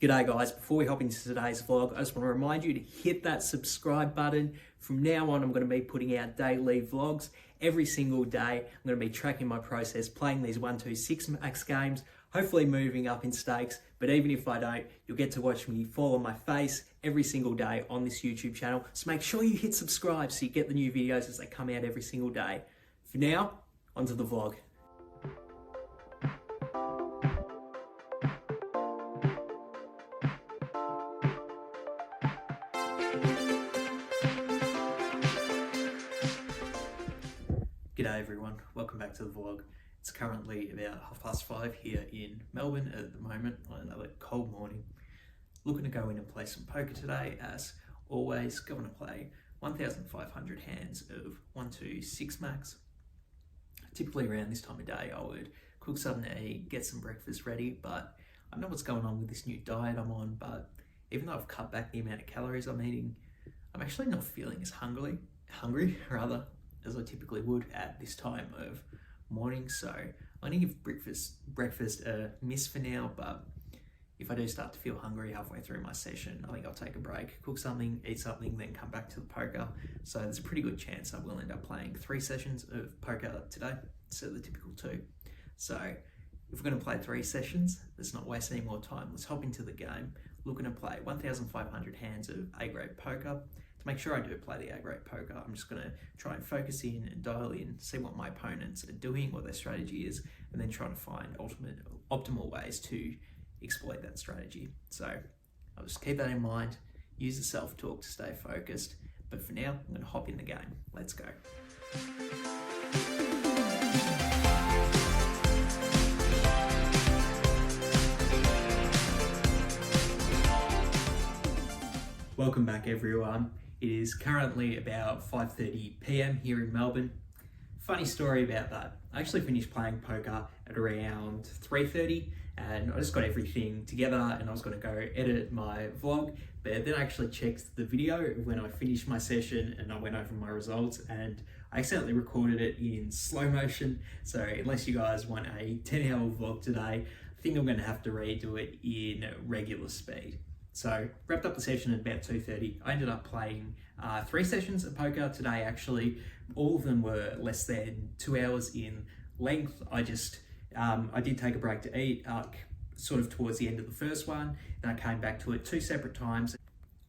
G'day guys, before we hop into today's vlog, I just want to remind you to hit that subscribe button. From now on, I'm going to be putting out Day-Leigh vlogs every single day. I'm going to be tracking my process, playing these 1-2-6 max games, hopefully moving up in stakes. But even if I don't, you'll get to watch me fall on my face every single day on this YouTube channel. So make sure you hit subscribe so you get the new videos as they come out every single day. For now, onto the vlog. G'day everyone, welcome back to the vlog. It's currently about 5:30 here in Melbourne at the moment on another cold morning. Looking to go in and play some poker today. As always, going to play 1,500 hands of 1-2-6 max. Typically around this time of day I would cook something to eat, get some breakfast ready, but I don't know what's going on with this new diet I'm on, but even though I've cut back the amount of calories I'm eating, I'm actually not feeling as hungry as I typically would at this time of morning. So I'm gonna give breakfast a miss for now, but if I do start to feel hungry halfway through my session, I think I'll take a break, cook something, eat something, then come back to the poker. So there's a pretty good chance I will end up playing 3 sessions of poker today instead of the typical 2. So if we're gonna play 3 sessions, let's not waste any more time. Let's hop into the game. Looking to play 1,500 hands of A-grade poker. To make sure I do play the A-grade poker, I'm just going to try and focus in and dial in, see what my opponents are doing, what their strategy is, and then try to find optimal ways to exploit that strategy. So I'll just keep that in mind, use the self-talk to stay focused. But for now, I'm going to hop in the game. Let's go. Welcome back everyone. It is currently about 5:30 p.m. here in Melbourne. Funny story about that. I actually finished playing poker at around 3:30 and I just got everything together and I was going to go edit my vlog, but then I actually checked the video when I finished my session and I went over my results and I accidentally recorded it in slow motion. So unless you guys want a 10-hour vlog today, I think I'm going to have to redo it in regular speed. So wrapped up the session at about 2:30. I ended up playing 3 sessions of poker today actually. All of them were less than 2 hours in length. I did take a break to eat sort of towards the end of the first one, and I came back to it 2 separate times.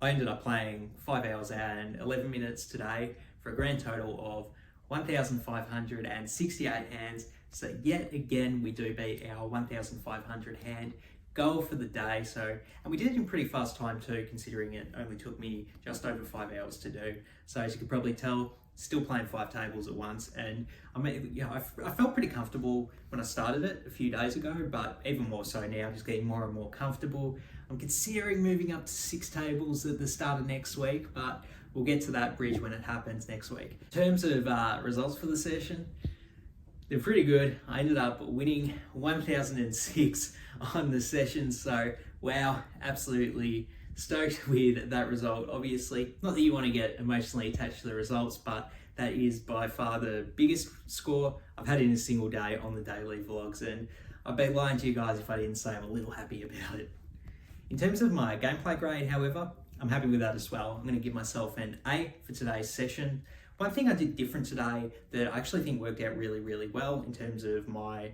I ended up playing 5 hours and 11 minutes today for a grand total of 1,568 hands. So yet again, we do beat our 1,500 hand goal for the day. And we did it in pretty fast time too, considering it only took me just over 5 hours to do. So as you can probably tell, still playing 5 tables at once. And I mean, I felt pretty comfortable when I started it a few days ago, but even more so now, just getting more and more comfortable. I'm considering moving up to 6 tables at the start of next week, but we'll get to that bridge when it happens next week. In terms of results for the session, they're pretty good. I ended up winning 1,006 on the session. So wow, absolutely stoked with that result. Obviously, not that you want to get emotionally attached to the results, but that is by far the biggest score I've had in a single day on the Day-Leigh vlogs. And I'd be lying to you guys if I didn't say I'm a little happy about it. In terms of my gameplay grade, however, I'm happy with that as well. I'm going to give myself an A for today's session. One thing I did different today that I actually think worked out really, really well in terms of my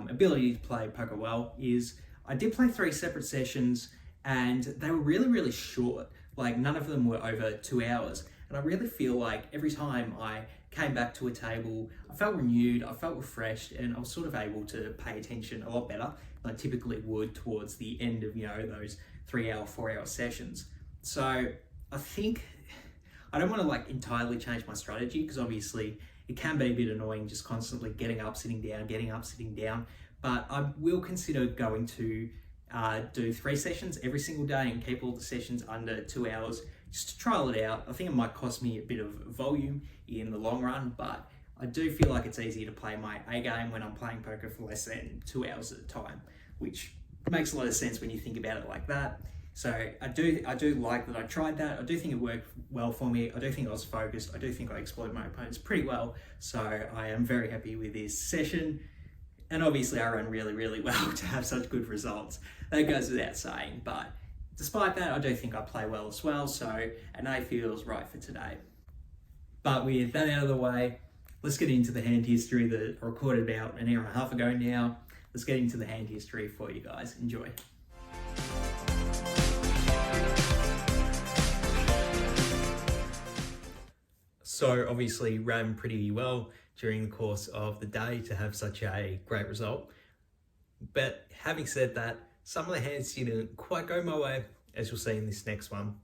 ability to play poker well is I did play 3 separate sessions and they were really, really short. Like none of them were over 2 hours. And I really feel like every time I came back to a table, I felt renewed, I felt refreshed, and I was sort of able to pay attention a lot better than I typically would towards the end of, those 3-hour, 4-hour sessions. So I think I don't want to entirely change my strategy because obviously it can be a bit annoying just constantly getting up, sitting down, but I will consider going to do 3 sessions every single day and keep all the sessions under 2 hours just to trial it out. I think it might cost me a bit of volume in the long run, but I do feel like it's easier to play my A game when I'm playing poker for less than 2 hours at a time, which makes a lot of sense when you think about it like that. So I do like that I tried that. I do think it worked well for me. I do think I was focused. I do think I exploited my opponents pretty well. So I am very happy with this session. And obviously I run really, really well to have such good results. That goes without saying, but despite that, I do think I play well as well, so an A feels right for today. But with that out of the way, let's get into the hand history that I recorded about an hour and a half ago now. Let's get into the hand history for you guys. Enjoy. So obviously ran pretty well during the course of the day to have such a great result. But having said that, some of the hands didn't quite go my way, as you'll see in this next one.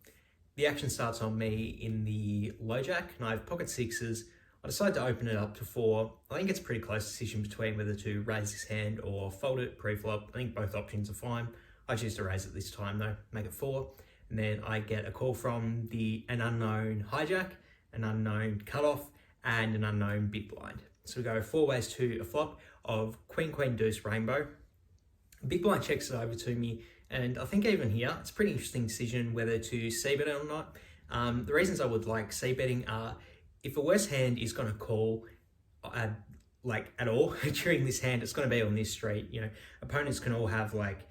The action starts on me in the low jack, and I have pocket sixes. I decide to open it up to 4. I think it's a pretty close decision between whether to raise this hand or fold it pre-flop. I think both options are fine. I choose to raise it this time though, make it 4. And then I get a call from an unknown hijack, an unknown cutoff, and an unknown big blind. So we go 4 ways to a flop of queen, queen, deuce, rainbow. Big blind checks it over to me, and I think even here, it's a pretty interesting decision whether to c-bet it or not. The reasons I would like c-betting are, if a worse hand is going to call at all during this hand, it's going to be on this street. You know, opponents can all have like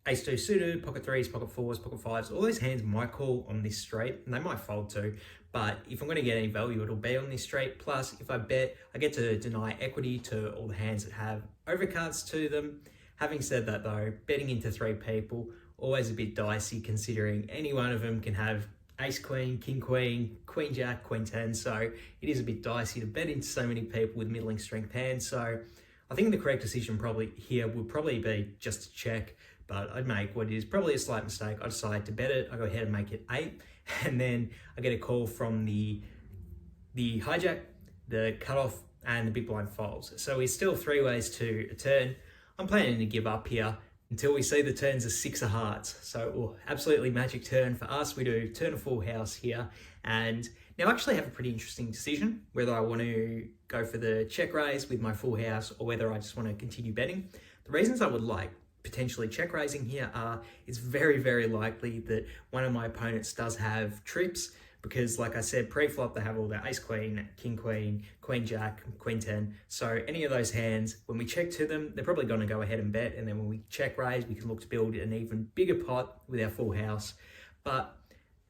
ace-2 suited, pocket 3s, pocket 4s, pocket 5s. All those hands might call on this straight, and they might fold too. But if I'm going to get any value, it'll be on this straight. Plus, if I bet, I get to deny equity to all the hands that have overcards to them. Having said that though, betting into 3 people, always a bit dicey considering any one of them can have ace queen, king queen, queen jack, queen 10. So it is a bit dicey to bet into so many people with middling strength hands. So I think the correct decision probably here would probably be just to check, but I'd make what is probably a slight mistake. I decide to bet it. I go ahead and make it 8. And then I get a call from the hijack, the cutoff, and the big blind folds. So we're still 3 ways to a turn. I'm planning to give up here until we see the turns of 6 of hearts. So absolutely magic turn for us. We do turn a full house here. And now I actually have a pretty interesting decision whether I want to go for the check raise with my full house or whether I just want to continue betting. The reasons I would like potentially check raising here are, it's very, very likely that one of my opponents does have trips, because like I said, pre-flop they have all their ace queen, king queen, queen jack, queen 10. So any of those hands, when we check to them, they're probably going to go ahead and bet. And then when we check raise, we can look to build an even bigger pot with our full house. But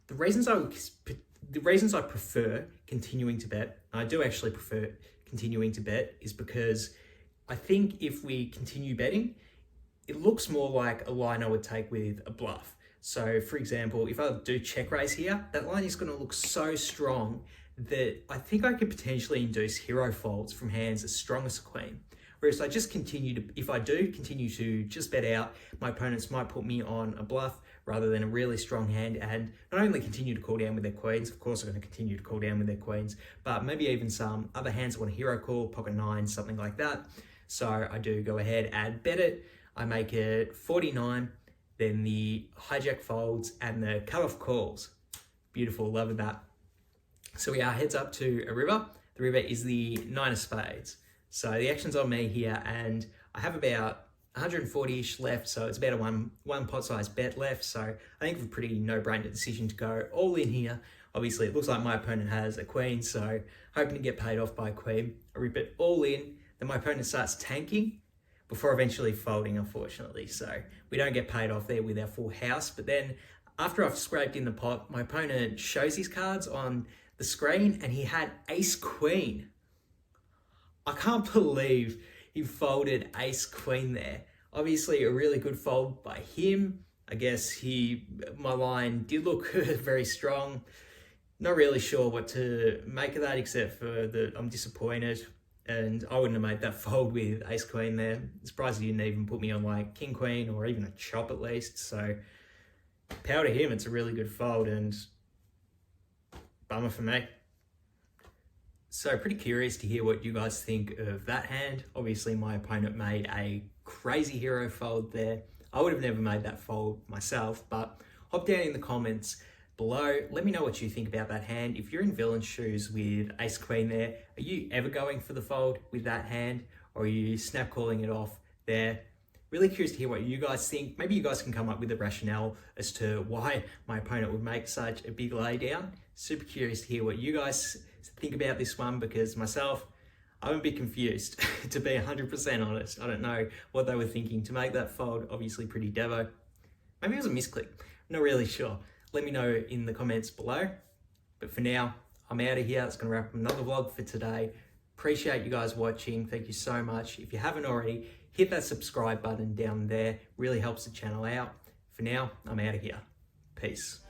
the reasons I prefer continuing to bet, I do actually prefer continuing to bet, is because I think if we continue betting, it looks more like a line I would take with a bluff. So for example, if I do check raise here, that line is going to look so strong that I think I could potentially induce hero folds from hands as strong as a queen. Whereas I just if I do continue to just bet out, my opponents might put me on a bluff rather than a really strong hand, and not only continue to call down with their queens, of course they're going to continue to call down with their queens, but maybe even some other hands that want a hero call, pocket 9, something like that. So I do go ahead and bet it. I make it 49. Then the hijack folds and the cutoff calls. Beautiful, love that. So we are heads up to a river. The river is the 9 of spades. So the action's on me here, and I have about 140-ish left, so it's about a one pot size bet left. So I think it's a pretty no-brainer decision to go all in here. Obviously, it looks like my opponent has a queen, so hoping to get paid off by a queen. I rip it all in, then my opponent starts tanking before eventually folding, unfortunately. So we don't get paid off there with our full house. But then after I've scraped in the pot, my opponent shows his cards on the screen and he had ace queen. I can't believe he folded ace queen there. Obviously a really good fold by him. I guess my line did look very strong. Not really sure what to make of that, except for that I'm disappointed. And I wouldn't have made that fold with ace queen there. Surprised he didn't even put me on like king queen or even a chop at least. So power to him, it's a really good fold, and bummer for me. So pretty curious to hear what you guys think of that hand. Obviously my opponent made a crazy hero fold there. I would have never made that fold myself, but hop down in the comments below. Let me know what you think about that hand. If you're in villain's shoes with ace queen there, are you ever going for the fold with that hand, or are you snap calling it off there? Really curious to hear what you guys think. Maybe you guys can come up with a rationale as to why my opponent would make such a big lay down. Super curious to hear what you guys think about this one, because myself, I'm a bit confused, to be 100% honest. I don't know what they were thinking to make that fold. Obviously pretty devo. Maybe it was a misclick. I'm not really sure. Let me know in the comments below. But for now, I'm out of here. It's going to wrap up another vlog for today. Appreciate you guys watching. Thank you so much. If you haven't already, hit that subscribe button down there. Really helps the channel out. For now, I'm out of here. Peace.